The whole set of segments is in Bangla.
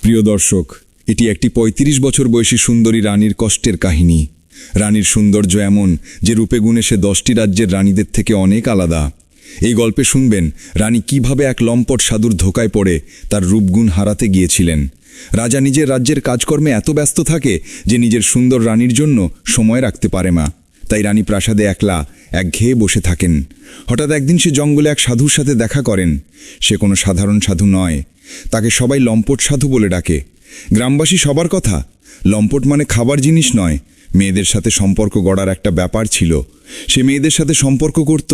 প্রিয় দর্শক, এটি একটি ৩৫ বছর বয়সী সুন্দরী রানীর কষ্টের কাহিনী। রানীর সৌন্দর্য এমন যে রূপে গুণে সে 10টি রাজ্যের রানীদের থেকে অনেক আলাদা। এই গল্পে শুনবেন রানী কিভাবে এক লম্পট সাধুর ধোকায় পড়ে তার রূপগুণ হারাতে গিয়েছিলেন। রাজা নিজের রাজ্যের কাজকর্মে এত ব্যস্ত থাকে যে নিজের সুন্দর রানীর জন্য সময় রাখতে পারে না। তাই রানী প্রাসাদে একলা একঘেয়ে বসে থাকেন। হঠাৎ একদিন সে জঙ্গলে এক সাধুর সাথে দেখা করেন। সে কোনো সাধারণ সাধু নয়, তাকে সবাই লম্পট সাধু বলে ডাকে। গ্রামবাসী সবার কথা, লম্পট মানে খাবার জিনিস নয়, মেয়েদের সাথে সম্পর্ক গড়ার একটা ব্যাপার ছিল। সে মেয়েদের সাথে সম্পর্ক করত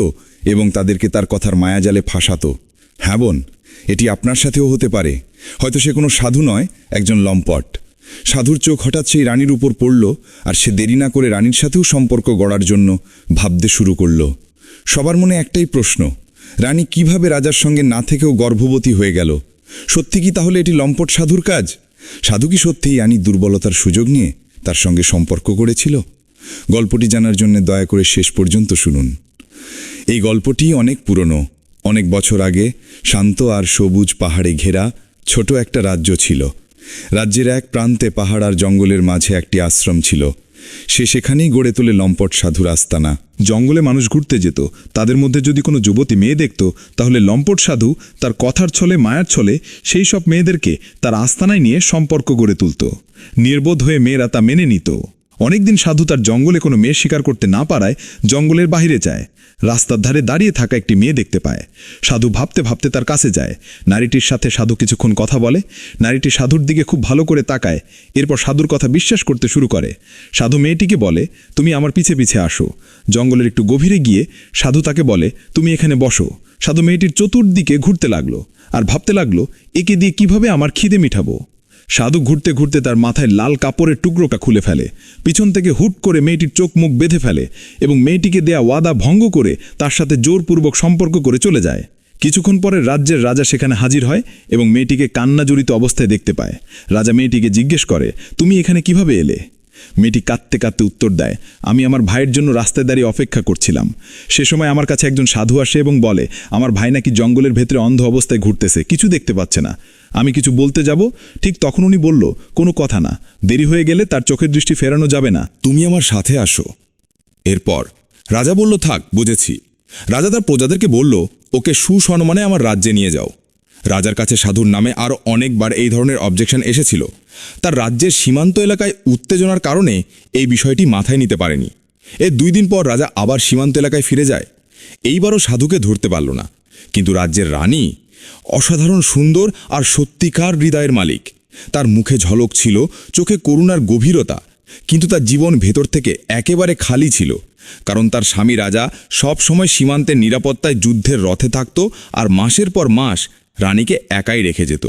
এবং তাদেরকে তার কথার মায়াজালে ফাঁসাতো। হ্যাঁ বোন, এটি আপনার সাথেও হতে পারে। হয়তো সে কোনো সাধু নয়, একজন লম্পট। সাধুর চোখ হঠাৎ সেই রানীর উপর পড়ল, আর সে দেরি না করে রানীর সাথেও সম্পর্ক গড়ার জন্য ভাবতে শুরু করল। সবার মনে একটাই প্রশ্ন, রানী কিভাবে রাজার সঙ্গে না থেকেও গর্ভবতী হয়ে গেল? সত্যি কি তাহলে এটি লম্পট সাধুর কাজ? সাধু কি সত্যিই রানীর দুর্বলতার সুযোগ নিয়ে তার সঙ্গে সম্পর্ক করেছিল? গল্পটি জানার জন্য দয়া করে শেষ পর্যন্ত শুনুন। এই গল্পটি অনেক পুরনো। অনেক বছর আগে শান্ত আর সবুজ পাহাড়ে ঘেরা ছোট একটা রাজ্য ছিল। রাজ্যের এক প্রান্তে পাহাড় আর জঙ্গলের মাঝে একটি আশ্রম ছিল। সে সেখানেই গড়ে তোলে লম্পট সাধুর আস্তানা। জঙ্গলে মানুষ ঘুরতে যেত, তাদের মধ্যে যদি কোনো যুবতী মেয়ে দেখত, তাহলে লম্পট সাধু তার কথার ছলে মায়ার ছলে সেই সব মেয়েদেরকে তার আস্তানায় নিয়ে সম্পর্ক গড়ে তুলত। নির্বোধ হয়ে মেয়েরা তা মেনে নিত। অনেকদিন সাধু তার জঙ্গলে কোনো মেয়ে শিকার করতে না পারায় জঙ্গলের বাহিরে যায়। রাস্তার ধারে দাঁড়িয়ে থাকা একটি মেয়ে দেখতে পায়। সাধু ভাবতে ভাবতে তার কাছে যায়। নারীটির সাথে সাধু কিছুক্ষণ কথা বলে। নারীটি সাধুর দিকে খুব ভালো করে তাকায়। এরপর সাধুর কথা বিশ্বাস করতে শুরু করে। সাধু মেয়েটিকে বলে, তুমি আমার পিছে পিছে আসো। জঙ্গলের একটু গভীরে গিয়ে সাধু তাকে বলে, তুমি এখানে বসো। সাধু মেয়েটির চতুর্দিকে ঘুরতে লাগলো আর ভাবতে লাগলো, একে দিয়ে কিভাবে আমার খিদে মিটাবো। সাধু ঘুরতে ঘুরতে তার মাথায় লাল কাপড়ের টুকরোটা খুলে ফেলে। পিছন থেকে হুট করে মেয়েটির চোখ মুখ বেঁধে ফেলে এবং মেয়েটিকে দেয়া ওয়াদা ভঙ্গ করে তার সাথে জোরপূর্বক সম্পর্ক করে চলে যায়। কিছুক্ষণ পরে রাজ্যের রাজা সেখানে হাজির হয় এবং মেয়েটিকে কান্না জড়িত অবস্থায় দেখতে পায়। রাজা মেয়েটিকে জিজ্ঞেস করে, তুমি এখানে কিভাবে এলে? মেয়েটি কাঁদতে কাঁদতে উত্তর দেয়, আমি আমার ভাইয়ের জন্য রাস্তায় দাঁড়িয়ে অপেক্ষা করছিলাম। সে সময় আমার কাছে একজন সাধু আসে এবং বলে, আমার ভাই নাকি জঙ্গলের ভেতরে অন্ধ অবস্থায় ঘুরতেছে, কিছু দেখতে পাচ্ছে না। আমি কিছু বলতে যাব, ঠিক তখন উনি বলল, কোনো কথা না, দেরি হয়ে গেলে তার চোখের দৃষ্টি ফেরানো যাবে না, তুমি আমার সাথে আসো। এরপর রাজা বলল, থাক, বুঝেছি। রাজা তার প্রজাদেরকে বলল, ওকে সুসম্মানে আমার রাজ্যে নিয়ে যাও। রাজার কাছে সাধুর নামে আরও অনেকবার এই ধরনের অবজেকশন এসেছিল। তার রাজ্যের সীমান্ত এলাকায় উত্তেজনার কারণে এই বিষয়টি মাথায় নিতে পারেনি। এর 2 দিন পর রাজা আবার সীমান্ত এলাকায় ফিরে যায়। এইবারও সাধুকে ধরতে পারল না। কিন্তু রাজ্যের রানী অসাধারণ সুন্দর আর সত্যিকার হৃদয়ের মালিক। তার মুখে ঝলক ছিল, চোখে করুণার গভীরতা, কিন্তু তার জীবন ভেতর থেকে একেবারে খালি ছিল। কারণ তার স্বামী রাজা সব সময় সীমান্তের নিরাপত্তায় যুদ্ধের রথে থাকত আর মাসের পর মাস রানীকে একাই রেখে যেত।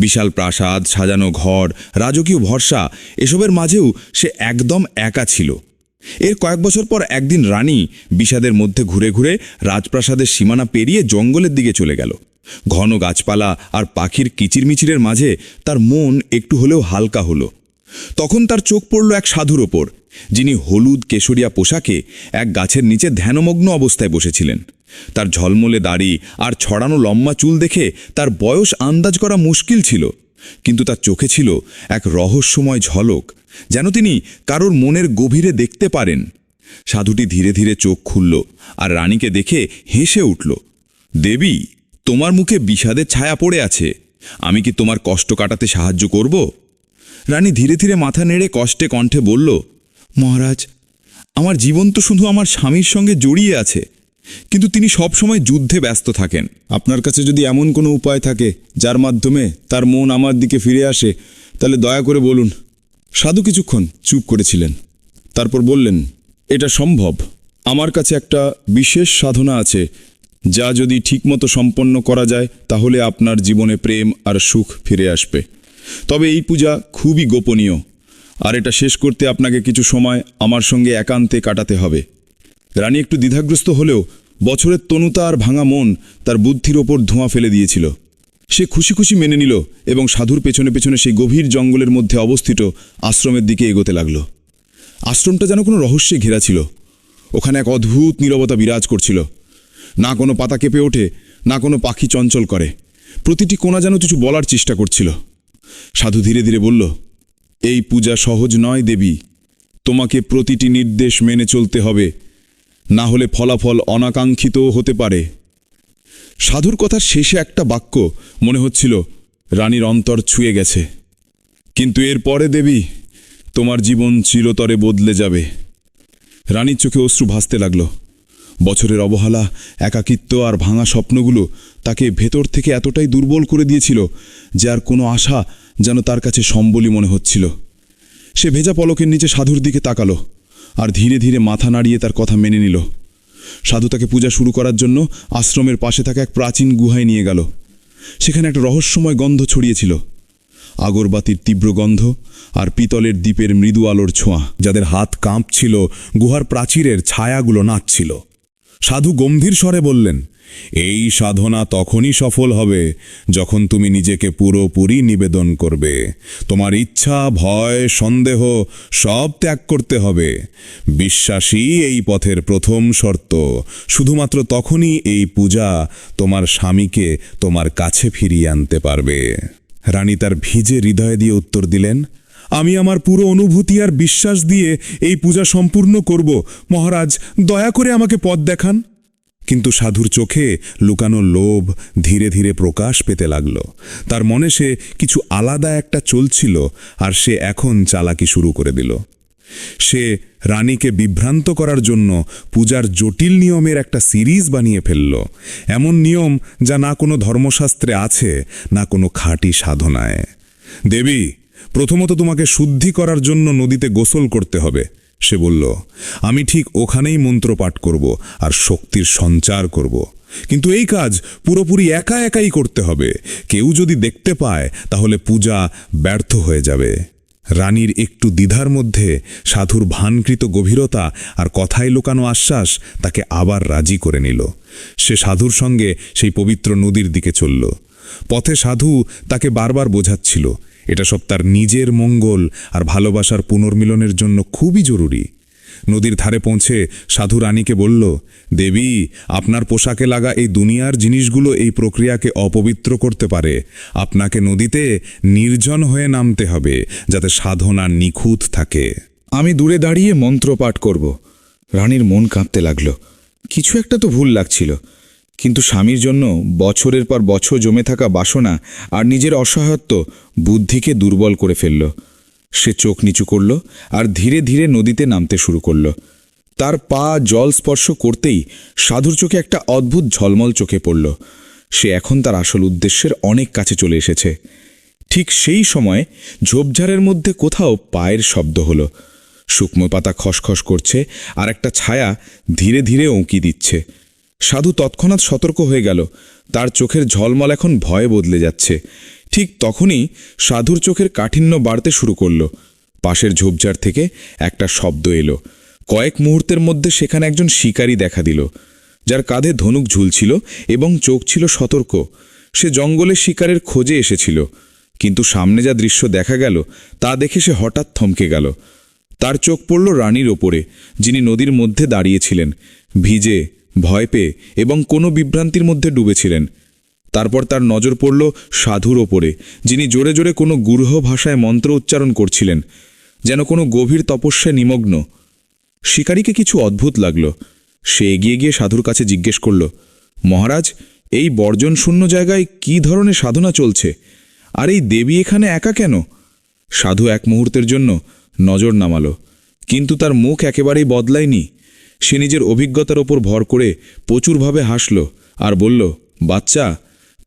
বিশাল প্রাসাদ, সাজানো ঘর, রাজকীয় ভরসা, এসবের মাঝেও সে একদম একা ছিল। এর কয়েক বছর পর একদিন রানী বিষাদের মধ্যে ঘুরে ঘুরে রাজপ্রাসাদের সীমানা পেরিয়ে জঙ্গলের দিকে চলে গেল। ঘন গাছপালা আর পাখির কিচিরমিচিরের মাঝে তার মন একটু হলেও হালকা হলো। তখন তার চোখ পড়ল এক সাধুর ওপর, যিনি হলুদ কেশরিয়া পোশাকে এক গাছের নিচে ধ্যানমগ্ন অবস্থায় বসেছিলেন। তার ঝলমলে দাড়ি আর ছড়ানো লম্বা চুল দেখে তার বয়স আন্দাজ করা মুশকিল ছিল, কিন্তু তার চোখে ছিল এক রহস্যময় ঝলক, যেন তিনি কারোর মনের গভীরে দেখতে পারেন। সাধুটি ধীরে ধীরে চোখ খুলল আর রানীকে দেখে হেসে উঠল। দেবী, তোমার মুখে বিষাদের ছায়া পড়ে আছে, আমি কি তোমার কষ্ট কাটাতে সাহায্য করব? রানী ধীরে ধীরে মাথা নেড়ে কষ্টে কণ্ঠে বলল, মহারাজ, আমার জীবন তো শুধু আমার স্বামীর সঙ্গে জড়িয়ে আছে, কিন্তু তিনি সব সময় যুদ্ধে ব্যস্ত থাকেন। আপনার কাছে যদি এমন কোনো উপায় থাকে যার মাধ্যমে তার মন আমার দিকে ফিরে আসে, তাহলে দয়া করে বলুন। সাধু কিছুক্ষণ চুপ করেছিলেন, তারপর বললেন, এটা সম্ভব। আমার কাছে একটা বিশেষ সাধনা আছে, যা যদি ঠিকমতো সম্পন্ন করা যায় তাহলে আপনার জীবনে প্রেম আর সুখ ফিরে আসবে। তবে এই পূজা খুবই গোপনীয়, আর এটা শেষ করতে আপনাকে কিছু সময় আমার সঙ্গে একান্তে কাটাতে হবে। রানী একটু দ্বিধাগ্রস্ত হলেও বছরের তনুতা আর ভাঙা মন তার বুদ্ধির ওপর ধোঁয়া ফেলে দিয়েছিল। সে খুশি খুশি মেনে নিল এবং সাধুর পেছনে পেছনে সেই গভীর জঙ্গলের মধ্যে অবস্থিত আশ্রমের দিকে এগোতে লাগল। আশ্রমটা যেন কোনো রহস্যে ঘেরা ছিল। ওখানে এক অদ্ভুত নীরবতা বিরাজ করছিল। না কোনো পাতা কেঁপে ওঠে, না কোনো পাখি চঞ্চল করে। প্রতিটি কোণা যেন কিছু বলার চেষ্টা করছিল। সাধু ধীরে ধীরে বলল, এই পূজা সহজ নয় দেবী, তোমাকে প্রতিটি নির্দেশ মেনে চলতে হবে, না হলে ফলাফল অনাকাঙ্ক্ষিতও হতে পারে। সাধুর কথার শেষে একটা বাক্য মনে হচ্ছিল রানীর অন্তর ছুঁয়ে গেছে। কিন্তু এর পরে দেবী, তোমার জীবন চিরতরে বদলে যাবে। রানীর চোখে অশ্রু ভাসতে লাগল। বছরের অবহেলা, একাকিত্ব আর ভাঙা স্বপ্নগুলো তাকে ভেতর থেকে এতটাই দুর্বল করে দিয়েছিল যে আর কোনো আশা যেন তার কাছে সম্বলই মনে হচ্ছিল। সে ভেজা পলকের নিচে সাধুর দিকে তাকালো আর ধীরে ধীরে মাথা নাড়িয়ে তার কথা মেনে নিল। সাধু তাকে পূজা শুরু করার জন্য আশ্রমের পাশে থাকা এক প্রাচীন গুহায় নিয়ে গেল। সেখানে একটা রহস্যময় গন্ধ ছড়িয়েছিল, আগরবাতির তীব্র গন্ধ আর পিতলের দ্বীপের মৃদু আলোর ছোঁয়া। যাদের হাত কাঁপছিল, গুহার প্রাচীরের ছায়াগুলো নাচছিল। সাধু গম্ভীর স্বরে বললেন, এই সাধনা তখনই সফল হবে যখন তুমি নিজেকে পুরোপুরি নিবেদন করবে। তোমার ইচ্ছা, ভয়, সন্দেহ সব ত্যাগ করতে হবে। বিশ্বাসই এই পথের প্রথম শর্ত। শুধুমাত্র তখনই এই পূজা তোমার স্বামীকে তোমার কাছে ফিরিয়ে আনতে পারবে। রানী তার ভিজে হৃদয় দিয়ে উত্তর দিলেন, আমি আমার পুরো অনুভূতি আর বিশ্বাস দিয়ে এই পূজা সম্পূর্ণ করব। মহারাজ, দয়া করে আমাকে পথ দেখান। কিন্তু সাধুর চোখে লুকানো লোভ ধীরে ধীরে প্রকাশ পেতে লাগল। তার মনে সে কিছু আলাদা একটা চলছিল, আর সে এখন চালাকি শুরু করে দিল। সে রানীকে বিভ্রান্ত করার জন্য পূজার জটিল নিয়মের একটা সিরিজ বানিয়ে ফেলল। এমন নিয়ম যা না কোনো ধর্মশাস্ত্রে আছে, না কোনো খাঁটি সাধনায়। দেবী, প্রথমত তোমাকে শুদ্ধি করার জন্য নদীতে গোসল করতে হবে, সে বলল। আমি ঠিক ওখানেই মন্ত্রপাঠ করব আর শক্তির সঞ্চার করব। কিন্তু এই কাজ পুরোপুরি একা একাই করতে হবে। কেউ যদি দেখতে পায় তাহলে পূজা ব্যর্থ হয়ে যাবে। রানীর একটু দ্বিধার মধ্যে সাধুর ভানকৃত গভীরতা আর কথায় লুকানো আশ্বাস তাকে আবার রাজি করে নিল। সে সাধুর সঙ্গে সেই পবিত্র নদীর দিকে চলল। পথে সাধু তাকে বারবার বোঝাচ্ছিল এটা সব তার নিজের মঙ্গল আর ভালোবাসার পুনর্মিলনের জন্য খুবই জরুরি। নদীর ধারে পৌঁছে সাধু রানীকে বলল, দেবী, আপনার পোশাকে লাগা এই দুনিয়ার জিনিসগুলো এই প্রক্রিয়াকে অপবিত্র করতে পারে। আপনাকে নদীতে নির্জন হয়ে নামতে হবে, যাতে সাধনা নিখুঁত থাকে। আমি দূরে দাঁড়িয়ে মন্ত্রপাঠ করব। রানীর মন কাঁপতে লাগল। কিছু একটা তো ভুল লাগছিল। কিন্তু স্বামীর জন্য বছরের পর বছর জমে থাকা বাসনা আর নিজের অসহায়ত্ব বুদ্ধিকে দুর্বল করে ফেলল। সে চোখ নিচু করল আর ধীরে ধীরে নদীতে নামতে শুরু করল। তার পা জল স্পর্শ করতেই সাধুর চোখে একটা অদ্ভুত ঝলমল চোখে পড়ল। সে এখন তার আসল উদ্দেশ্যের অনেক কাছে চলে এসেছে। ঠিক সেই সময় ঝোপঝাড়ের মধ্যে কোথাও পায়ের শব্দ হলো। শুকনো পাতা খসখস করছে আর একটা ছায়া ধীরে ধীরে উঁকি দিচ্ছে। সাধু তৎক্ষণাৎ সতর্ক হয়ে গেল। তার চোখের ঝলমল এখন ভয়ে বদলে যাচ্ছে। ঠিক তখনই সাধুর চোখের কাঠিন্য বাড়তে শুরু করল। পাশের ঝোপঝাড় থেকে একটা শব্দ এলো। কয়েক মুহূর্তের মধ্যে সেখানে একজন শিকারী দেখা দিল, যার কাঁধে ধনুক ঝুলছিল এবং চোখ ছিল সতর্ক। সে জঙ্গলে শিকারের খোঁজে এসেছিল, কিন্তু সামনে যা দৃশ্য দেখা গেল তা দেখে সে হঠাৎ থমকে গেল। তার চোখ পড়ল রানীর ওপরে, যিনি নদীর মধ্যে দাঁড়িয়েছিলেন, ভিজে, ভয় পেয়ে এবং কোনো বিভ্রান্তির মধ্যে ডুবেছিলেন। তারপর তার নজর পড়ল সাধুর ওপরে, যিনি জোরে জোরে কোনো গূঢ় ভাষায় মন্ত্র উচ্চারণ করছিলেন, যেন কোনো গভীর তপস্যায় নিমগ্ন। শিকারীকে কিছু অদ্ভুত লাগল। সে এগিয়ে গিয়ে সাধুর কাছে জিজ্ঞেস করল, মহারাজ, এই বর্জন শূন্য জায়গায় কী ধরনের সাধনা চলছে? আর এই দেবী এখানে একা কেন? সাধু এক মুহূর্তের জন্য নজর নামালো, কিন্তু তার মুখ একেবারেই বদলায়নি। সে নিজের অভিজ্ঞতার ওপর ভর করে প্রচুরভাবে হাসল আর বলল, বাচ্চা,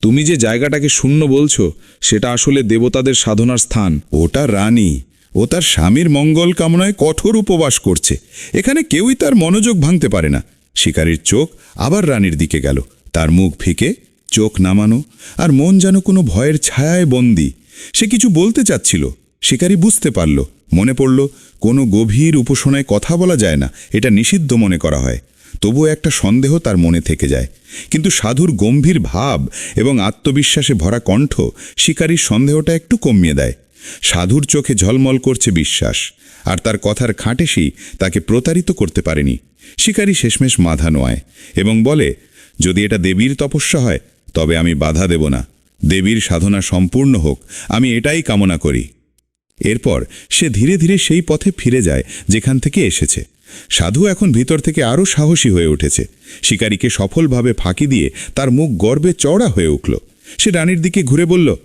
তুমি যে জায়গাটাকে শূন্য বলছো সেটা আসলে দেবতাদের সাধনার স্থান। ওটা রানী, ও তার স্বামীর মঙ্গল কামনায় কঠোর উপবাস করছে। এখানে কেউই তার মনোযোগ ভাঙতে পারে না। শিকারীর চোখ আবার রানীর দিকে গেল। তার মুখ ফিকে, চোখ নামানো, আর মন যেন কোনো ভয়ের ছায়ায় বন্দী। সে কিছু বলতে চাচ্ছিল। শিকারী বুঝতে পারল। মনে পড়ল, কোনো গভীর উপাসনায় কথা বলা যায় না, এটা নিষিদ্ধ মনে করা হয়। তবুও একটা সন্দেহ তার মনে থেকে যায়। কিন্তু সাধুর গম্ভীর ভাব এবং আত্মবিশ্বাসে ভরা কণ্ঠ শিকারীর সন্দেহটা একটু কমিয়ে দেয়। সাধুর চোখে ঝলমল করছে বিশ্বাস, আর তার কথার খাঁটেসি তাকে প্রতারিত করতে পারেনি। শিকারী শেষমেশ মাথা নোয়ায় এবং বলে, যদি এটা দেবীর তপস্যা হয় তবে আমি বাধা দেব না। দেবীর সাধনা সম্পূর্ণ হোক, আমি এটাই কামনা করি। এরপর সে ধীরে ধীরে সেই পথে ফিরে যায় যেখান থেকে এসেছে। সাধু এখন ভিতর থেকে আরও সাহসী হয়ে উঠেছে। শিকারীকে সফলভাবে ফাঁকি দিয়ে তার মুখ গর্বে চওড়া হয়ে উঠল। সে রানীর দিকে ঘুরে বলল,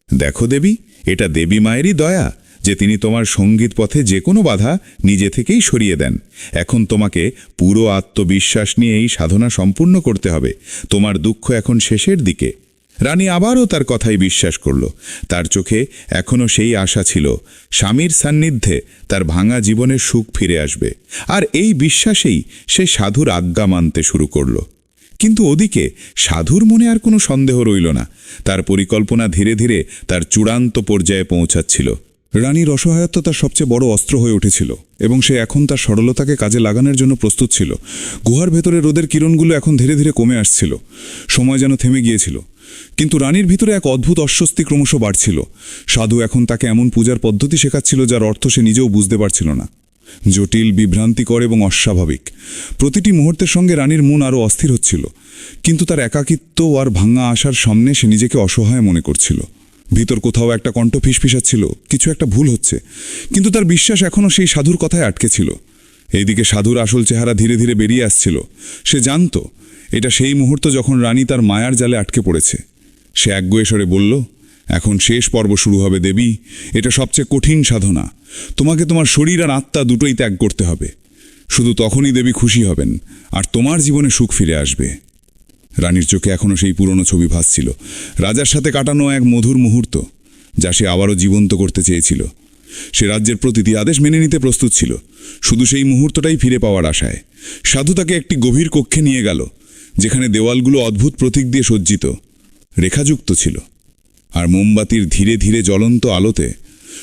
দেখো দেবী, এটা দেবী মায়েরই দয়া যে তিনি তোমার সঙ্গীত পথে যে কোনো বাধা নিজে থেকেই সরিয়ে দেন। এখন তোমাকে পুরো আত্মবিশ্বাস নিয়ে এই সাধনা সম্পূর্ণ করতে হবে। তোমার দুঃখ এখন শেষের দিকে। রানী আবারও তার কথাই বিশ্বাস করল। তার চোখে এখনও সেই আশা ছিল, স্বামীর সান্নিধ্যে তার ভাঙা জীবনের সুখ ফিরে আসবে। আর এই বিশ্বাসেই সে সাধুর আজ্ঞা মানতে শুরু করল। কিন্তু ওদিকে সাধুর মনে আর কোনো সন্দেহ রইল না। তার পরিকল্পনা ধীরে ধীরে তার চূড়ান্ত পর্যায়ে পৌঁছাচ্ছিল। রানীর অসহায়ত্ব তার সবচেয়ে বড় অস্ত্র হয়ে উঠেছিল এবং সে এখন তার সরলতাকে কাজে লাগানোর জন্য প্রস্তুত ছিল। গুহার ভেতরে রোদের কিরণগুলো এখন ধীরে ধীরে কমে আসছিল। সময় যেন থেমে গিয়েছিল। কিন্তু রানীর ভিতরে এক অদ্ভুত অস্বস্তি ক্রমশ বাড়ছিল। সাধু এখন তাকে এমন পূজার পদ্ধতি শেখাচ্ছিল যার অর্থ সে নিজেও বুঝতে পারছিল না। জটিল, বিভ্রান্তিকর এবং অস্বাভাবিক। প্রতিটি মুহূর্তের সঙ্গে রানীর মন আরও অস্থির হচ্ছিল। কিন্তু তার একাকিত্ব আর ভাঙা আশার সামনে সে নিজেকে অসহায় মনে করছিল। ভিতর কোথাও একটা কণ্ঠ ফিসফিসাচ্ছিল, কিছু একটা ভুল হচ্ছে। কিন্তু তার বিশ্বাস এখনও সেই সাধুর কথায় আটকে ছিল। এইদিকে সাধুর আসল চেহারা ধীরে ধীরে বেরিয়ে আসছিল। সে জানত এটা সেই মুহূর্ত যখন রানী তার মায়ার জালে আটকে পড়েছে। সে একগুঁয়ে বলল, এখন শেষ পর্ব শুরু হবে দেবী। এটা সবচেয়ে কঠিন সাধনা। তোমাকে তোমার শরীর আর আত্মা দুটোই ত্যাগ করতে হবে। শুধু তখনই দেবী খুশি হবেন আর তোমার জীবনে সুখ ফিরে আসবে। রানীর চোখে এখনও সেই পুরনো ছবি ভাসছিল, রাজার সাথে কাটানো এক মধুর মুহূর্ত যা সে আবারও জীবন্ত করতে চেয়েছিল। সে রাজ্যের প্রতিটি আদেশ মেনে নিতে প্রস্তুত ছিল, শুধু সেই মুহূর্তটাই ফিরে পাওয়ার আশায়। সাধু তাকে একটি গভীর কক্ষে নিয়ে গেল, যেখানে দেওয়ালগুলো অদ্ভুত প্রতীক দিয়ে সজ্জিত, রেখাযুক্ত ছিল। আর মোমবাতির ধীরে ধীরে জ্বলন্ত আলোতে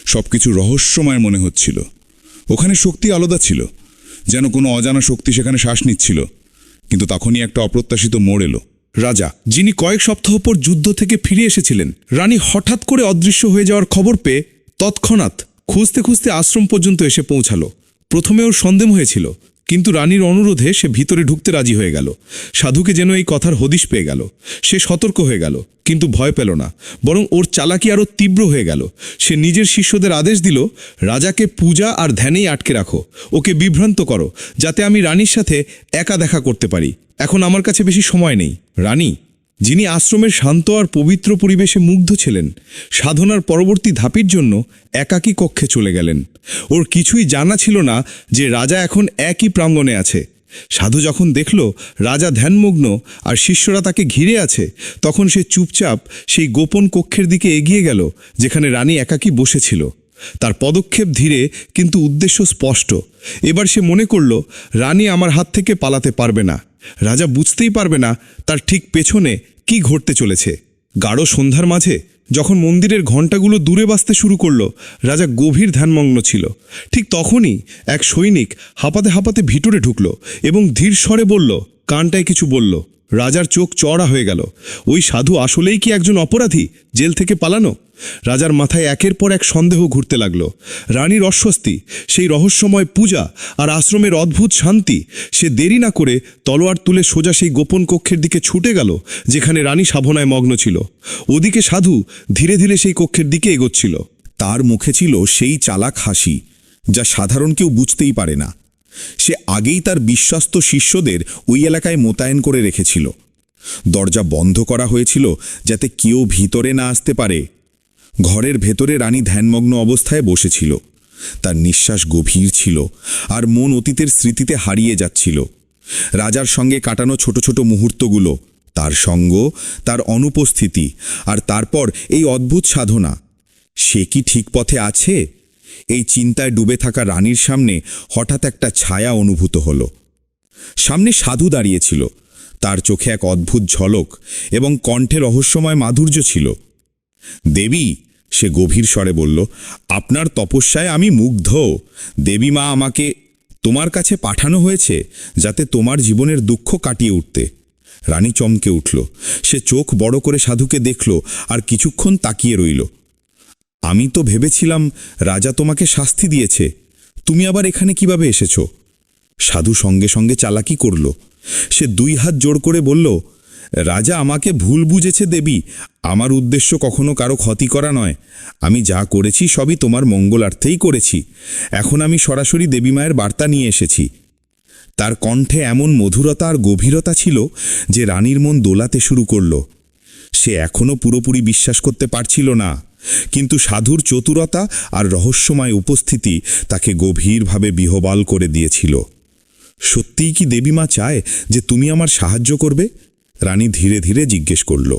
সবকিছু রহস্যময় মনে হচ্ছিল। ওখানে শক্তি আলাদা ছিল, যেন কোনো অজানা শক্তি সেখানে শ্বাস নিচ্ছিল। কিন্তু তখনই একটা অপ্রত্যাশিত মোড় এলো। রাজা, যিনি কয়েক সপ্তাহ পর যুদ্ধ থেকে ফিরে এসেছিলেন, রানী হঠাৎ করে অদৃশ্য হয়ে যাওয়ার খবর পেয়ে তৎক্ষণাৎ খুঁজতে খুঁজতে আশ্রম পর্যন্ত এসে পৌঁছালো। প্রথমে ওর সন্দেহ হয়েছিল, কিন্তু রানীর অনুরোধে সে ভিতরে ঢুকতে রাজি হয়ে গেল। সাধুকে যেন এই কথার হদিশ পেয়ে গেল। সে সতর্ক হয়ে গেল, কিন্তু ভয় পেল না, বরং ওর চালাকি আরও তীব্র হয়ে গেল। সে নিজের শিষ্যদের আদেশ দিল, রাজাকে পূজা আর ধ্যানেই আটকে রাখো, ওকে বিভ্রান্ত করো, যাতে আমি রানীর সাথে একা দেখা করতে পারি। এখন আমার কাছে বেশি সময় নেই। রানী, যিনি আশ্রমের শান্ত আর পবিত্র পরিবেশে মুগ্ধ ছিলেন, সাধনার পরবর্তী ধাপের জন্য একাকী কক্ষে চলে গেলেন। ওর কিছুই জানা ছিল না যে রাজা এখন একই প্রাঙ্গণে আছে। সাধু যখন দেখল রাজা ধ্যানমগ্ন আর শিষ্যরা তাকে ঘিরে আছে, তখন সে চুপচাপ সেই গোপন কক্ষের দিকে এগিয়ে গেল যেখানে রানী একাকী বসেছিল। তার পদক্ষেপ ধীরে, কিন্তু উদ্দেশ্য স্পষ্ট। এবার সে মনে করল, রানী আমার হাত থেকে পালাতে পারবে না। রাজা বুঝতেই পারবে না তার ঠিক পেছনে কি ঘটতে চলেছে। গাঢ় সন্ধ্যার মাঝে যখন মন্দিরের ঘণ্টাগুলো দূরে বাজতে শুরু করল, রাজা গভীর ধ্যানমগ্ন ছিল। ঠিক তখনই এক সৈনিক হাঁপাতে হাঁপাতে ভিতরে ঢুকল এবং ধীর স্বরে বলল, কানটায় কিছু বলল। রাজার চোখ চওড়া হয়ে গেল। ওই সাধু আসলেই কি একজন অপরাধী, জেল থেকে পালানো? রাজার মাথায় একের পর এক সন্দেহ ঘুরতে লাগল। রানীর অস্বস্তি, সেই রহস্যময় পূজা আর আশ্রমের অদ্ভুত শান্তি। সে দেরি না করে তলোয়ার তুলে সোজা সেই গোপন কক্ষের দিকে ছুটে গেল যেখানে রানী সাধনায় মগ্ন ছিল। ওদিকে সাধু ধীরে ধীরে সেই কক্ষের দিকে এগোচ্ছিল। তার মুখে ছিল সেই চালাক হাসি যা সাধারণ কেউ বুঝতেই পারে না। সে আগেই তার বিশ্বস্ত শিষ্যদের ওই এলাকায় মোতায়েন করে রেখেছিল। দরজা বন্ধ করা হয়েছিল যাতে কেউ ভিতরে না আসতে পারে। ঘরের ভেতরে রানী ধ্যানমগ্ন অবস্থায় বসেছিল। তার নিঃশ্বাস গভীর ছিল আর মন অতীতের স্মৃতিতে হারিয়ে যাচ্ছিল। রাজার সঙ্গে কাটানো ছোট ছোট মুহূর্তগুলো, তার সঙ্গ, তার অনুপস্থিতি, আর তারপর এই অদ্ভুত সাধনা। সে কি ঠিক পথে আছে? এই চিন্তায় ডুবে থাকা রানীর সামনে হঠাৎ একটা ছায়া অনুভূত হল। সামনে সাধু দাঁড়িয়েছিল। তার চোখে এক অদ্ভুত ঝলক এবং কণ্ঠে রহস্যময় মাধুর্য ছিল। দেবী, সে গভীর স্বরে বলল, আপনার তপস্যায় আমি মুগ্ধ। দেবী মা আমাকে তোমার কাছে পাঠানো হয়েছে যাতে তোমার জীবনের দুঃখ কাটিয়ে উঠতে। রানী চমকে উঠল। সে চোখ বড় করে সাধুকে দেখল আর কিছুক্ষণ তাকিয়ে রইল। আমি তো ভেবেছিলাম রাজা তোমাকে শাস্তি দিয়েছে, তুমি আবার এখানে কিভাবে এসেছো? সাধু সঙ্গে সঙ্গে চালাকি করল। সে দুই হাত জোড় করে বলল, রাজা আমাকে ভুল বুঝেছে দেবী। আমার উদ্দেশ্য কখনো কারো ক্ষতি করা নয়। আমি যা করেছি সবই তোমার মঙ্গলার্থেই করেছি। এখন আমি সরাসরি দেবী মায়ের বার্তা নিয়ে এসেছি। তার কণ্ঠে এমন মধুরতা আর গভীরতা ছিল যে রানীর মন দোলাতে শুরু করল। সে এখনও পুরোপুরি বিশ্বাস করতে পারছিল না, কিন্তু সাধুর চতুরতা আর রহস্যময় উপস্থিতি তাকে গভীরভাবে বিহ্বল করে দিয়েছিল। সত্যিই কি দেবীমা চায় যে তুমি আমার সাহায্য করবে? রানী ধীরে ধীরে জিজ্ঞেস করল।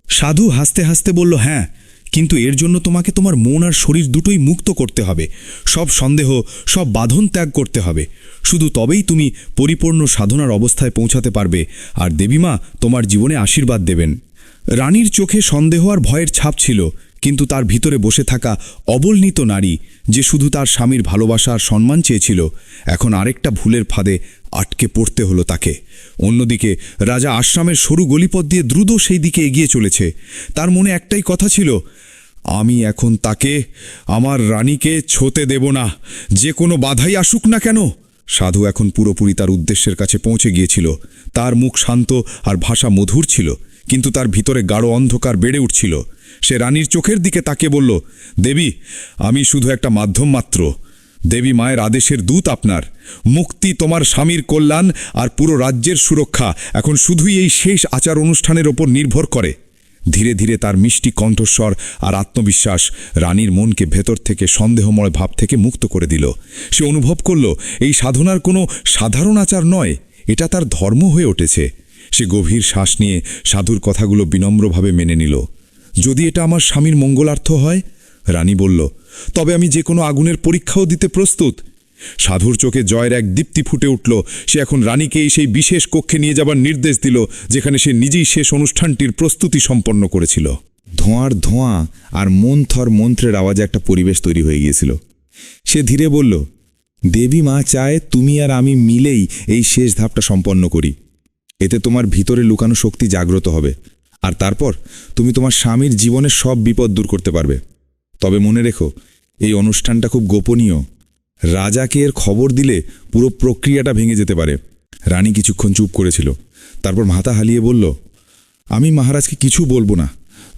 সাধু হাসতে হাসতে বলল, হ্যাঁ, কিন্তু এর জন্য তোমাকে তোমার মন আর শরীর দুটোই মুক্ত করতে হবে। সব সন্দেহ, সব বাঁধন ত্যাগ করতে হবে। শুধু তবেই তুমি পরিপূর্ণ সাধনার অবস্থায় পৌঁছাতে পারবে, আর দেবীমা তোমার জীবনে আশীর্বাদ দেবেন। রানীর চোখে সন্দেহ আর ভয়ের ছাপ ছিল, কিন্তু তার ভিতরে বসে থাকা অবলনিত নারী, যে শুধু তার স্বামীর ভালোবাসা আর সম্মান চেয়েছিল, এখন আরেকটা ভুলের ফাঁদে আটকে পড়তে হলো তাকে। অন্যদিকে রাজা আশ্রামের সরু গলিপথ দিয়ে দ্রুত সেই দিকে এগিয়ে চলেছে। তার মনে একটাই কথা ছিল, আমি এখন তাকে, আমার রানীকে ছোতে দেব না, যে কোনো বাধাই আসুক না কেন। সাধু এখন পুরোপুরি তার উদ্দেশ্যের কাছে পৌঁছে গিয়েছিল। তার মুখ শান্ত আর ভাষা মধুর ছিল, কিন্তু তার ভিতরে গাঢ় অন্ধকার বেড়ে উঠছিল। সে রানীর চোখের দিকে তাকিয়ে বলল, দেবী, আমি শুধু একটা মাধ্যম মাত্র। দেবী মায়ের আদেশের দূত আপনার। মুক্তি, তোমার স্বামীর কল্যাণ আর পুরো রাজ্যের সুরক্ষা এখন শুধুই এই শেষ আচার অনুষ্ঠানের ওপর নির্ভর করে। ধীরে ধীরে তার মিষ্টি কণ্ঠস্বর আর আত্মবিশ্বাস রানীর মনকে ভেতর থেকে সন্দেহময় ভাব থেকে মুক্ত করে দিল। সে অনুভব করল এই সাধনার কোনো সাধারণ আচার নয়, এটা তার ধর্ম হয়ে উঠেছে। সে গভীর শ্বাস নিয়ে সাধুর কথাগুলো বিনম্রভাবে মেনে নিল। যদি এটা আমার স্বামীর মঙ্গলার্থ হয়, রানী বলল, তবে আমি যে কোনো আগুনের পরীক্ষাও দিতে প্রস্তুত। সাধুর চোখে জয়ের এক দীপ্তি ফুটে উঠল। সে এখন রানীকেই সেই বিশেষ কক্ষে নিয়ে যাবার নির্দেশ দিল, যেখানে সে নিজেই শেষ অনুষ্ঠানটির প্রস্তুতি সম্পন্ন করেছিল। ধোঁয়ার ধোঁয়া আর মন্থর মন্ত্রের আওয়াজে একটা পরিবেশ তৈরি হয়ে গিয়েছিল। সে ধীরে বলল, দেবী মা চায় তুমি আর আমি মিলেই এই শেষ ধাপটা সম্পন্ন করি। এতে তোমার ভিতরে লুকানো শক্তি জাগ্রত হবে, আর তারপর তুমি তোমার স্বামীর জীবনের সব বিপদ দূর করতে পারবে। তবে মনে রেখো, এই অনুষ্ঠানটা খুব গোপনীয়। রাজাকে এর খবর দিলে পুরো প্রক্রিয়াটা ভেঙে যেতে পারে। রানী কিছুক্ষণ চুপ করেছিল, তারপর মাথা হালিয়ে বলল, আমি মহারাজকে কিছু বলবো না।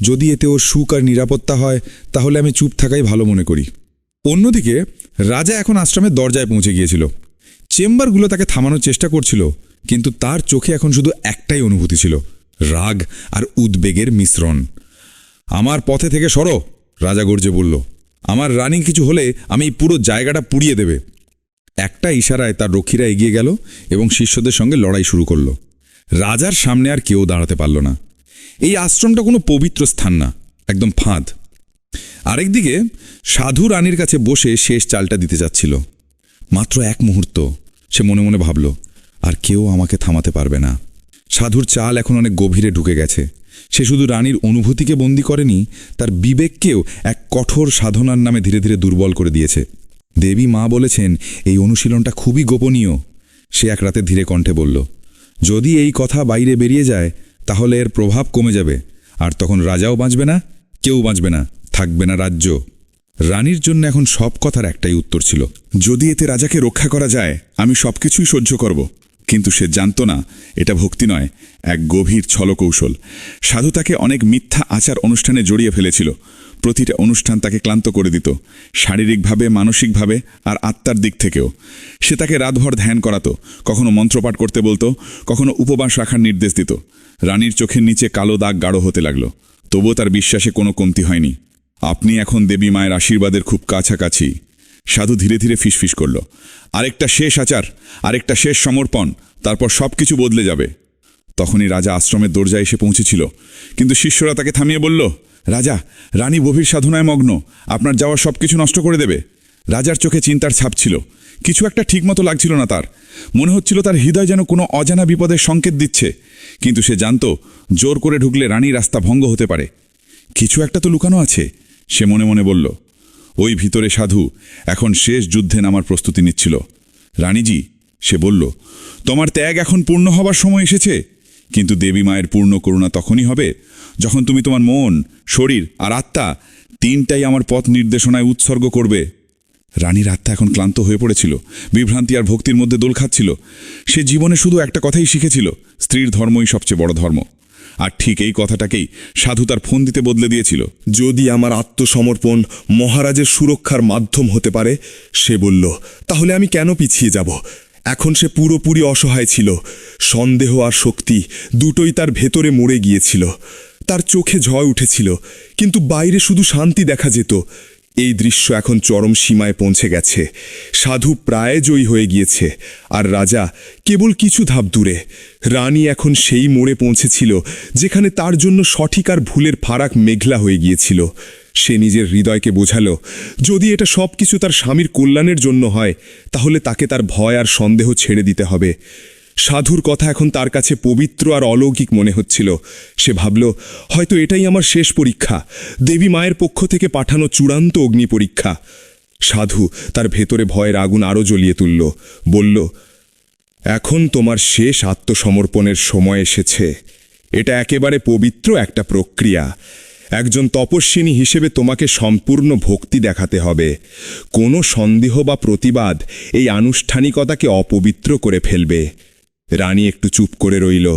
যদি এতে ওর সুখ আর নিরাপত্তা হয়, তাহলে আমি চুপ থাকাই ভালো মনে করি। অন্যদিকে রাজা এখন আশ্রমের দরজায় পৌঁছে গিয়েছিল। চেম্বারগুলো তাকে থামানোর চেষ্টা করছিল, কিন্তু তার চোখে এখন শুধু একটাই অনুভূতি ছিল, রাগ আর উদ্বেগের মিশ্রণ। আমার পথে থেকে সরো, রাজা গর্জে বলল। আমার রানী কিছু হলে আমি এই পুরো জায়গাটা পুড়িয়ে দেবে। একটা ইশারায় তার রক্ষীরা এগিয়ে গেল এবং শিষ্যদের সঙ্গে লড়াই শুরু করল। রাজার সামনে আর কেউ দাঁড়াতে পারল না। এই আশ্রমটা কোনো পবিত্র স্থান না, একদম ফাঁদ। আরেকদিকে সাধু রানীর কাছে বসে শেষ চালটা দিতে যাচ্ছিল। মাত্র এক মুহূর্ত, সে মনে মনে ভাবল, আর কেউ আমাকে থামাতে পারবে না। সাধুর চাল এখন অনেক গভীরে ঢুকে গেছে। সে শুধু রানীর অনুভূতিকে বন্দী করেনি, তার বিবেককেও এক কঠোর সাধনার নামে ধীরে ধীরে দুর্বল করে দিয়েছে। দেবী মা বলেছেন এই অনুশীলনটা খুবই গোপনীয়। সে এক রাতে ধীরে কণ্ঠে বলল, যদি এই কথা বাইরে বেরিয়ে যায়, তাহলে এর প্রভাব কমে যাবে, আর তখন রাজাও বাঁচবে না, কেউ বাঁচবে না, থাকবে না রাজ্য। রানীর জন্য এখন সব কথার একটাই উত্তর ছিল, যদি এতে রাজাকে রক্ষা করা যায়, আমি সবকিছুই সহ্য করব। কিন্তু সে জানত না, এটা ভক্তি নয়, এক গভীর ছলকৌশল। সাধু তাকে অনেক মিথ্যা আচার অনুষ্ঠানে জড়িয়ে ফেলেছিল। প্রতিটা অনুষ্ঠান তাকে ক্লান্ত করে দিত, শারীরিকভাবে, মানসিকভাবে আর আত্মার দিক থেকেও। সে তাকে রাতভর ধ্যান করাতো, কখনো মন্ত্রপাঠ করতে বলতো, কখনো উপবাস রাখার নির্দেশ দিত। রানীর চোখের নিচে কালো দাগ গাঢ় হতে লাগলো, তবুও তার বিশ্বাসে কোনো কমতি হয়নি। আপনি এখন দেবী মায়ের আশীর্বাদের খুব কাছাকাছি। সাধু ধীরে ধীরে ফিসফিস করল, আরেকটা শেষ আচার, আরেকটা শেষ সমর্পণ, তারপর সব কিছু বদলে যাবে। তখনই রাজা আশ্রমের দরজায় এসে পৌঁছেছিল, কিন্তু শিষ্যরা তাকে থামিয়ে বলল, রাজা, রানী গভীর সাধনায় মগ্ন, আপনার যাওয়া সব কিছু নষ্ট করে দেবে। রাজার চোখে চিন্তার ছাপ ছিল। কিছু একটা ঠিকমতো লাগছিল না তার। মনে হচ্ছিল তার হৃদয় যেন কোনো অজানা বিপদের সংকেত দিচ্ছে। কিন্তু সে জানত, জোর করে ঢুকলে রানীর রাস্তা ভঙ্গ হতে পারে। কিছু একটা তো লুকানো আছে, সে মনে মনে বলল। ওই ভিতরে সাধু এখন শেষ যুদ্ধে নামার প্রস্তুতি নিচ্ছিল। রানীজি, সে বলল, তোমার ত্যাগ এখন পূর্ণ হবার সময় এসেছে। কিন্তু দেবী মায়ের পূর্ণ করুণা তখনই হবে, যখন তুমি তোমার মন, শরীর আর আত্মা তিনটাই আমার পথ নির্দেশনায় উৎসর্গ করবে। রানীর আত্মা এখন ক্লান্ত হয়ে পড়েছিল, বিভ্রান্তি আর ভক্তির মধ্যে দোল খাচ্ছিল। সে জীবনে শুধু একটা কথাই শিখেছিল, স্ত্রীর ধর্মই সবচেয়ে বড় ধর্ম। আর ঠিক এই কথাটাকেই সাধু তার ফোন দিতে বদলে দিয়েছিল। যদি আমার আত্মসমর্পণ মহারাজের সুরক্ষার মাধ্যম হতে পারে, সে বলল, তাহলে আমি কেন পিছিয়ে যাব? এখন সে পুরোপুরি অসহায় ছিল। সন্দেহ আর শক্তি দুটোই তার ভেতরে মরে গিয়েছিল। তার চোখে ঝয় উঠেছিল, কিন্তু বাইরে শুধু শান্তি দেখা যেত। এই দৃশ্য এখন চরম সীমায় পৌঁছে গেছে। সাধু প্রায় জয়ী হয়ে গিয়েছে, আর রাজা কেবল কিছু ধাপ দূরে। রানী এখন সেই মোড়ে পৌঁছেছিল যেখানে তার জন্য সঠিক আর ভুলের ফারাক মেঘলা হয়ে গিয়েছিল। সে নিজের হৃদয়কে বোঝালো, যদি এটা সব কিছু তার স্বামীর কল্যাণের জন্য হয়, তাহলে তাকে তার ভয় আর সন্দেহ ছেড়ে দিতে হবে। সাধুর কথা এখন তার কাছে পবিত্র আর অলৌকিক মনে হচ্ছিল। সে ভাবল, হয়তো এটাই আমার শেষ পরীক্ষা, দেবী মায়ের পক্ষ থেকে পাঠানো চূড়ান্ত অগ্নি পরীক্ষা। সাধু তার ভেতরে ভয়ের আগুন আরও জ্বলিয়ে তুলল, বলল, এখন তোমার শেষ আত্মসমর্পণের সময় এসেছে। এটা একেবারে পবিত্র একটা প্রক্রিয়া। একজন তপস্বিনী হিসেবে তোমাকে সম্পূর্ণ ভক্তি দেখাতে হবে। কোনো সন্দেহ বা প্রতিবাদ এই আনুষ্ঠানিকতাকে অপবিত্র করে ফেলবে। রানী একটু চুপ করে রইল,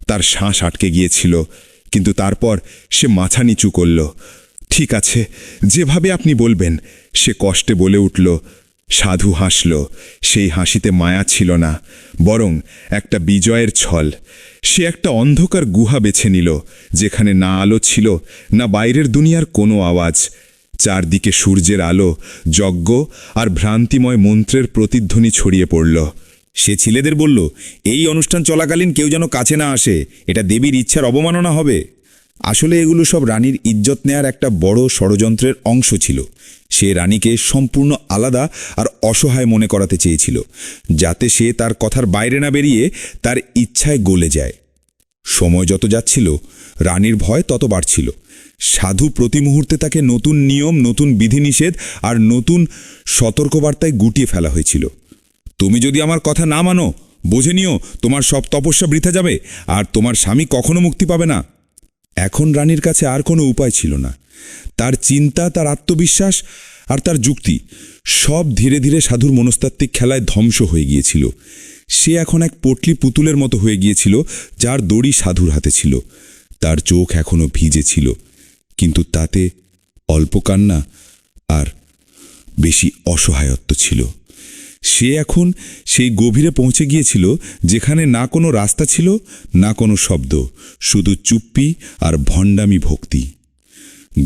তার শ্বাস আটকে গিয়েছিল, কিন্তু তারপর সে মাথা নিচু করল। ঠিক আছে, যেভাবে আপনি বলবেন, সে কষ্টে বলে উঠল। সাধু হাসল। সেই হাসিতে মায়া ছিল না, বরং একটা বিজয়ের ছল। সে একটা অন্ধকার গুহা বেছে নিল, যেখানে না আলো ছিল, না বাইরের দুনিয়ার কোনো আওয়াজ। চারদিকে সূর্যের আলো, যজ্ঞ আর ভ্রান্তিময় মন্ত্রের প্রতিধ্বনি ছড়িয়ে পড়ল। সে ছেলেদের বলল, এই অনুষ্ঠান চলাকালীন কেউ যেন কাছে না আসে, এটা দেবীর ইচ্ছার অবমাননা হবে। আসলে এগুলো সব রানীর ইজ্জত নেয়ার একটা বড় ষড়যন্ত্রের অংশ ছিল। সে রানীকে সম্পূর্ণ আলাদা আর অসহায় মনে করাতে চেয়েছিল, যাতে সে তার কথার বাইরে না বেরিয়ে তার ইচ্ছায় গলে যায়। সময় যত যাচ্ছিল, রানীর ভয় তত বাড়ছিল। সাধু প্রতি মুহূর্তে তাকে নতুন নিয়ম, নতুন বিধিনিষেধ আর নতুন সতর্কবার্তায় গুটিয়ে ফেলা হয়েছিল। তুমি যদি আমার কথা না মানো, বুঝে নিও তোমার সব তপস্যা বৃথা যাবে, আর তোমার স্বামী কখনো মুক্তি পাবে না। এখন রানীর কাছে আর কোনো উপায় ছিল না। তার চিন্তা, তার আত্মবিশ্বাস আর তার যুক্তি সব ধীরে ধীরে সাধুর মনস্তাত্ত্বিক খেলায় ধ্বংস হয়ে গিয়েছিল। সে এখন এক পটলি পুতুলের মতো হয়ে গিয়েছিল, যার দড়ি সাধুর হাতে ছিল। তার চোখ এখনো ভিজে ছিল, কিন্তু তাতে অল্প কান্না আর বেশি অসহায়ত্ব ছিল। সে এখন সেই গভীরে পৌঁছে গিয়েছিল, যেখানে না কোনো রাস্তা ছিল, না কোনো শব্দ, শুধু চুপ্পি আর ভণ্ডামি ভক্তি।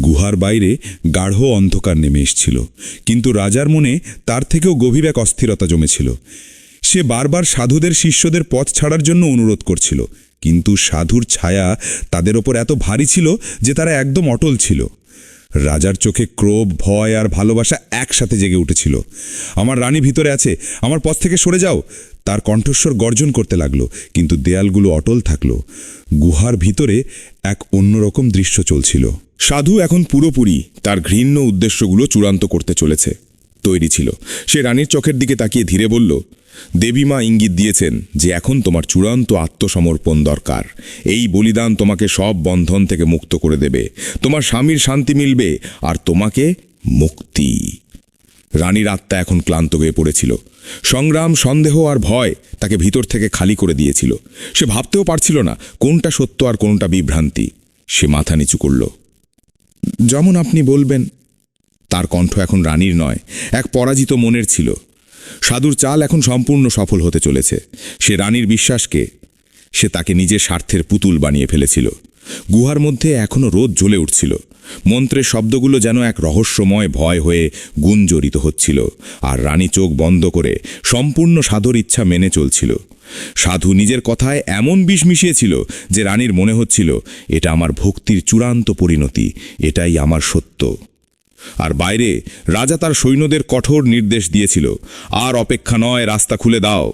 গুহার বাইরে গাঢ় অন্ধকার নেমে এসেছিল, কিন্তু রাজার মনে তার থেকেও গভীর এক অস্থিরতা জমেছিল। সে বারবার সাধুদের শিষ্যদের পথ ছাড়ার জন্য অনুরোধ করছিল, কিন্তু সাধুর ছায়া তাদের ওপর এত ভারী ছিল যে তারা একদম অটল ছিল। রাজার চোখে ক্রোধ, ভয় আর ভালোবাসা একসাথে জেগে উঠেছিল। আমার রানী ভিতরে আছে, আমার পথ থেকে সরে যাও। তার কণ্ঠস্বর গর্জন করতে লাগলো, কিন্তু দেয়ালগুলো অটল থাকলো। গুহার ভিতরে এক অন্যরকম দৃশ্য চলছিল। সাধু এখন পুরোপুরি তার ঘৃণ্য উদ্দেশ্যগুলো চূড়ান্ত করতে চলেছে। তৈরি ছিল। সে রানীর চোখের দিকে তাকিয়ে ধীরে বলল, দেবীমা ইঙ্গিত দিয়েছেন যে এখন তোমার চূড়ান্ত আত্মসমর্পণ দরকার। এই বলিদান তোমাকে সব বন্ধন থেকে মুক্ত করে দেবে, তোমার স্বামীর শান্তি মিলবে, আর তোমাকে মুক্তি। রানীর আত্মা এখন ক্লান্ত হয়ে পড়েছিল। সংগ্রাম, সন্দেহ আর ভয় তাকে ভিতর থেকে খালি করে দিয়েছিল। সে ভাবতেও পারছিল না কোনটা সত্য আর কোনটা বিভ্রান্তি। সে মাথা নিচু করল। যেমন আপনি বলবেন। তার কণ্ঠ এখন রানীর নয়, এক পরাজিত মনের ছিল। সাধুর চাল এখন সম্পূর্ণ সফল হতে চলেছে। সে রানীর বিশ্বাসকে, সে তাকে নিজের স্বার্থের পুতুল বানিয়ে ফেলেছিল। গুহার মধ্যে এখনো রোদ জ্বলে উঠছিল। মন্ত্রের শব্দগুলো যেন এক রহস্যময় ভয় হয়ে গুঞ্জরিত হচ্ছিল, আর রানী চোখ বন্ধ করে সম্পূর্ণ সাধুর ইচ্ছা মেনে চলছিল। সাধু নিজের কথায় এমন বিষ মিশিয়েছিল যে রানীর মনে হচ্ছিল, এটা আমার ভক্তির চূড়ান্ত পরিণতি, এটাই আমার সত্য। আর বাইরে রাজা তার সৈন্যদের কঠোর নির্দেশ দিয়েছিল, আর অপেক্ষা নয়, রাস্তা খুলে দাও।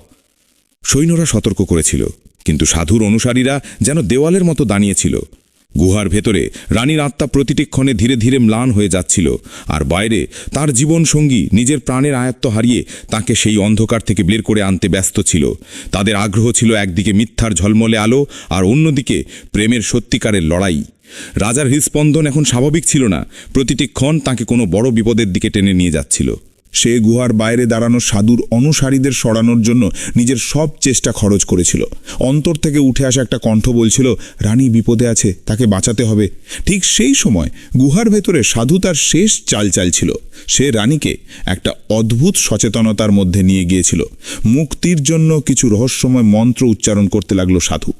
সৈন্যরা সতর্ক করেছিল, কিন্তু সাধুর অনুসারীরা যেন দেওয়ালের মতো দাঁড়িয়েছিল। গুহার ভেতরে রানীর আত্মা প্রতিটি ক্ষণে ধীরে ধীরে ম্লান হয়ে যাচ্ছিল, আর বাইরে তার জীবনসঙ্গী নিজের প্রাণের আয়ত্ত হারিয়ে তাকে সেই অন্ধকার থেকে বের করে আনতে ব্যস্ত ছিল। তাদের আগ্রহ ছিল একদিকে মিথ্যার ঝলমলে আলো, আর অন্যদিকে প্রেমের সত্যিকারের লড়াই। রাজার হৃদস্পন্দন এখন স্বাভাবিক ছিল না, প্রতিটি ক্ষণ তাকে কোনো বড় বিপদের দিকে টেনে নিয়ে যাচ্ছিল। সে গুহার বাইরে দাঁড়ানো সাধুর অনুসারীদের সরানোর জন্য নিজের সব চেষ্টা খরচ করেছিল। অন্তর থেকে উঠে আসা একটা কণ্ঠ বলছিল, রানী বিপদে আছে, তাকে বাঁচাতে হবে। ঠিক সেই সময় গুহার ভেতরে সাধু তার শেষ চাল চালছিল। সে রানীকে একটা অদ্ভুত সচেতনতার মধ্যে নিয়ে গিয়েছিল। মুক্তির জন্য কিছু রহস্যময় মন্ত্র উচ্চারণ করতে লাগলো সাধু।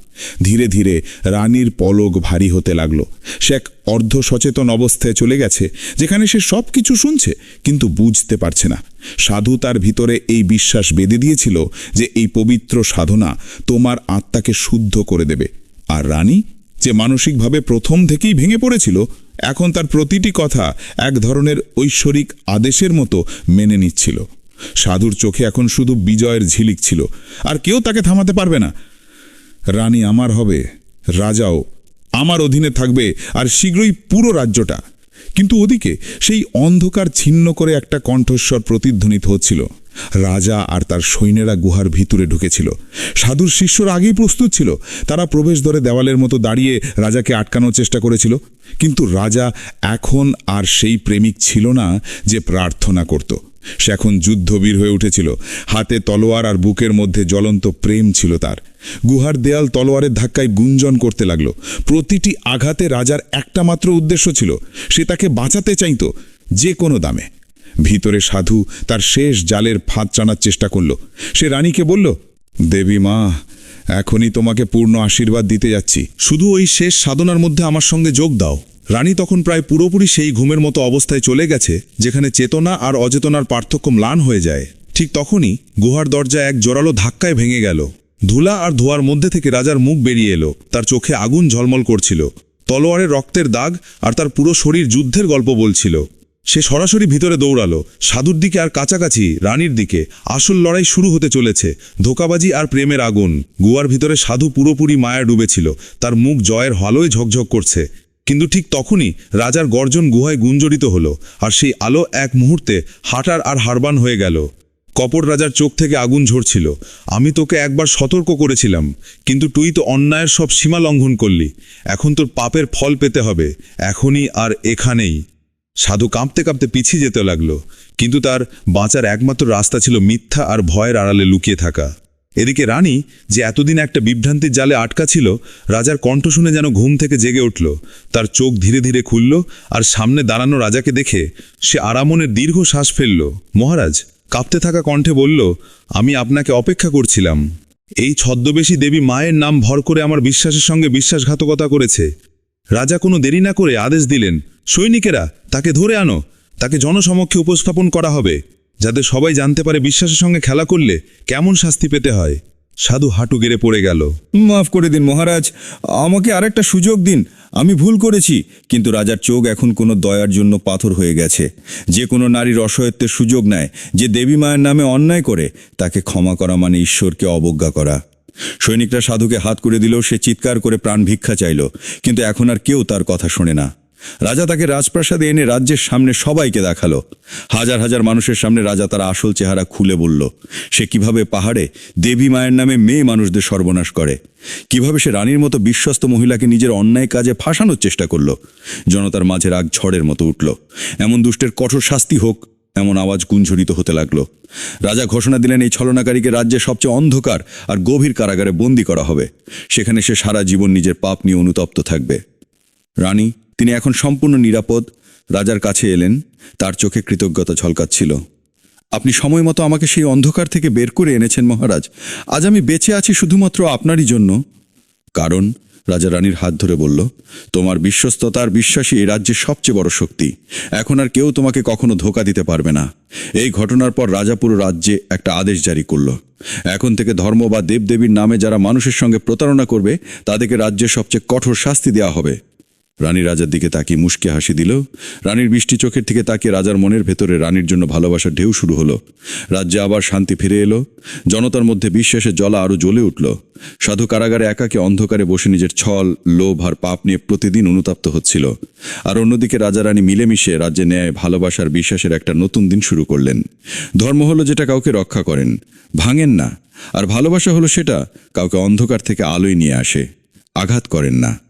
ধীরে ধীরে রানীর পলক ভারী হতে লাগলো। সে এক অর্ধ সচেতন অবস্থায় চলে গেছে, যেখানে সে সব কিছু শুনছে কিন্তু বুঝতে পারছে না। সাধু তার ভিতরে এই বিশ্বাস বেঁধে দিয়েছিল যে এই পবিত্র সাধনা তোমার আত্মাকে শুদ্ধ করে দেবে। আর রানী, যে মানসিকভাবে প্রথম থেকেই ভেঙে পড়েছিল, এখন তার প্রতিটি কথা এক ধরনের ঐশ্বরিক আদেশের মতো মেনে নিচ্ছিল। সাধুর চোখে এখন শুধু বিজয়ের ঝিলিক ছিল, আর কেউ তাকে থামাতে পারবে না। রানী আমার হবে, রাজাও আমার অধীনে থাকবে, আর শীঘ্রই পুরো রাজ্যটা। কিন্তু ওদিকে সেই অন্ধকার ছিন্ন করে একটা কণ্ঠস্বর প্রতিধ্বনিত হচ্ছিল। রাজা আর তার সৈন্যেরা গুহার ভিতরে ঢুকেছিল। সাধুর শিষ্যরা আগেই প্রস্তুত ছিল। তারা প্রবেশদ্বারে দেওয়ালের মতো দাঁড়িয়ে রাজাকে আটকানোর চেষ্টা করেছিল। কিন্তু রাজা এখন আর সেই প্রেমিক ছিল না যে প্রার্থনা করত। সে এখন যুদ্ধবীর হয়ে উঠেছিল। হাতে তলোয়ার আর বুকের মধ্যে জ্বলন্ত প্রেম ছিল তার। গুহার দেয়াল তলোয়ারের ধাক্কায় গুঞ্জন করতে লাগলো। প্রতিটি আঘাতে রাজার একটা মাত্র উদ্দেশ্য ছিল, সে তাকে বাঁচাতে চাইত যে কোনো দামে। ভিতরে সাধু তার শেষ জালের ফাঁদ টানার চেষ্টা করল। সে রানীকে বলল, দেবী মা, এখনই তোমাকে পূর্ণ আশীর্বাদ দিতে যাচ্ছি, শুধু ওই শেষ সাধনার মধ্যে আমার সঙ্গে যোগ দাও। রানী তখন প্রায় পুরোপুরি সেই ঘুমের মতো অবস্থায় চলে গেছে, যেখানে চেতনা আর অচেতনার পার্থক্য ম্লান হয়ে যায়। ঠিক তখনই গুহার দরজা এক জোরালো ধাক্কায় ভেঙে গেল। ধুলা আর ধোয়ার মধ্যে থেকে রাজার মুখ বেরিয়ে এলো। তার চোখে আগুন ঝলমল করছিল। তলোয়ারের রক্তের দাগ আর তার পুরো শরীর যুদ্ধের গল্প বলছিল। সে সরাসরি ভিতরে দৌড়ালো, সাধুর দিকে আর কাছাকাছি রানীর দিকে। আসল লড়াই শুরু হতে চলেছে, ধোকাবাজি আর প্রেমের আগুন। গুহার ভিতরে সাধু পুরোপুরি মায়া ডুবেছিল, তার মুখ জয়ের আলোয় ঝকঝক করছে। কিন্তু ঠিক তখনই রাজার গর্জন গুহায় গুঞ্জরিত হলো, আর সেই আলো এক মুহূর্তে হাঁটার আর হারবান হয়ে গেল। কপট রাজার চোখ থেকে আগুন ঝরছিল। আমি তোকে একবার সতর্ক করেছিলাম, কিন্তু তুই তো অন্যায়ের সব সীমা লঙ্ঘন করলি। এখন তোর পাপের ফল পেতে হবে, এখনই আর এখানেই। সাধু কাঁপতে কাঁপতে পিছিয়ে যেতে লাগলো, কিন্তু তার বাঁচার একমাত্র রাস্তা ছিল মিথ্যা আর ভয়ের আড়ালে লুকিয়ে থাকা। এদিকে রানী, যে এতদিন একটা বিভ্রান্তির জালে আটকা ছিল, রাজার কণ্ঠ শুনে যেন ঘুম থেকে জেগে উঠল। তার চোখ ধীরে ধীরে খুলল, আর সামনে দাঁড়ানো রাজাকে দেখে সে আরামনের দীর্ঘ শ্বাস ফেলল। মহারাজ কাঁপতে থাকা কণ্ঠে বলল, আমি আপনাকে অপেক্ষা করছিলাম। এই ছদ্মবেশী দেবী মায়ের নাম ভর করে আমার বিশ্বাসের সঙ্গে বিশ্বাসঘাতকতা করেছে। রাজা কোনো দেরি না করে আদেশ দিলেন, সৈনিকেরা তাকে ধরে আনো, তাকে জনসমক্ষে উপস্থাপন করা হবে, যাতে সবাই জানতে পারে বিশ্বাসের সঙ্গে খেলা করলে কেমন শাস্তি পেতে হয়। সাধু হাঁটু গেড়ে পড়ে গেল। মাফ করে দিন মহারাজ, আমাকে আরেকটা সুযোগ দিন। আমি ভুল করেছি। কিন্তু রাজার চোখ এখন কোনো দয়ার জন্য পাথর হয়ে গেছে। যে কোনো নারীর অসহায়ত্বের সুযোগ নেয়, যে দেবী মায়ের নামে অন্যায় করে, তাকে ক্ষমা করা মানে ঈশ্বরকে অবজ্ঞা করা। সৈনিকরা সাধুকে হাত করে দিলেও সে চিৎকার করে প্রাণ ভিক্ষা চাইল, কিন্তু এখন আর কেউ তার কথা শোনে না। রাজা তাকে রাজপ্রাসাদে এনে রাজ্যের সামনে সবাইকে দেখালো। হাজার হাজার মানুষের সামনে রাজা তার আসল চেহারা খুলে বলল, সে কিভাবে পাহাড়ে দেবী মায়ের নামে মেয়ে মানুষদের সর্বনাশ করে, কিভাবে সে রানীর মতো বিশ্বস্ত মহিলাকে নিজের অন্যায় কাজে ফাঁসানোর চেষ্টা করল। জনতার মাঝে রাগ ঝড়ের মতো উঠল। এমন দুষ্টের কঠোর শাস্তি হোক, এমন আওয়াজ গুঞ্জরিত হতে লাগলো। রাজা ঘোষণা দিলেন, এই ছলনাকারীকে রাজ্যের সবচেয়ে অন্ধকার আর গভীর কারাগারে বন্দী করা হবে। সেখানে সে সারা জীবন নিজের পাপ নিয়ে অনুতপ্ত থাকবে। রানী, তিনি এখন সম্পূর্ণ নিরাপদ, রাজার কাছে এলেন। তার চোখে কৃতজ্ঞতা ঝলকাচ্ছিল। আপনি সময় মতো আমাকে সেই অন্ধকার থেকে বের করে এনেছেন মহারাজ। আজ আমি বেঁচে আছি শুধুমাত্র আপনারই জন্য। কারণ, রাজা রানীর হাত ধরে বলল, তোমার বিশ্বস্ততা আর বিশ্বাসী এই রাজ্যের সবচেয়ে বড় শক্তি। এখন আর কেউ তোমাকে কখনো ধোঁকা দিতে পারবে না। এই ঘটনার পর রাজা পুরো রাজ্যে একটা আদেশ জারি করল। এখন থেকে ধর্ম বা দেবদেবীর নামে যারা মানুষের সঙ্গে প্রতারণা করবে, তাদেরকে রাজ্যের সবচেয়ে কঠোর শাস্তি দেওয়া হবে। রানী রাজার দিকে তাকিয়ে মুচকি হাসি দিল। রানীর বৃষ্টি চোখের থেকে তাকিয়ে রাজার মনের ভেতরে রানীর জন্য ভালোবাসার ঢেউ শুরু হলো। রাজ্যে আবার শান্তি ফিরে এলো। জনতার মধ্যে বিশ্বাসের জ্বালা আরও জ্বলে উঠল। সাধু কারাগারে একাকী অন্ধকারে বসে নিজের ছল, লোভ আর পাপ নিয়ে প্রতিদিন অনুতপ্ত হচ্ছিল। আর অন্যদিকে রাজা রানী মিলেমিশে রাজ্যে ন্যায়, ভালোবাসার, বিশ্বাসের একটা নতুন দিন শুরু করলেন। ধর্ম হলো যেটা কাউকে রক্ষা করেন, ভাঙেন না। আর ভালোবাসা হলো সেটা কাউকে অন্ধকার থেকে আলোয় নিয়ে আসে, আঘাত করেন না।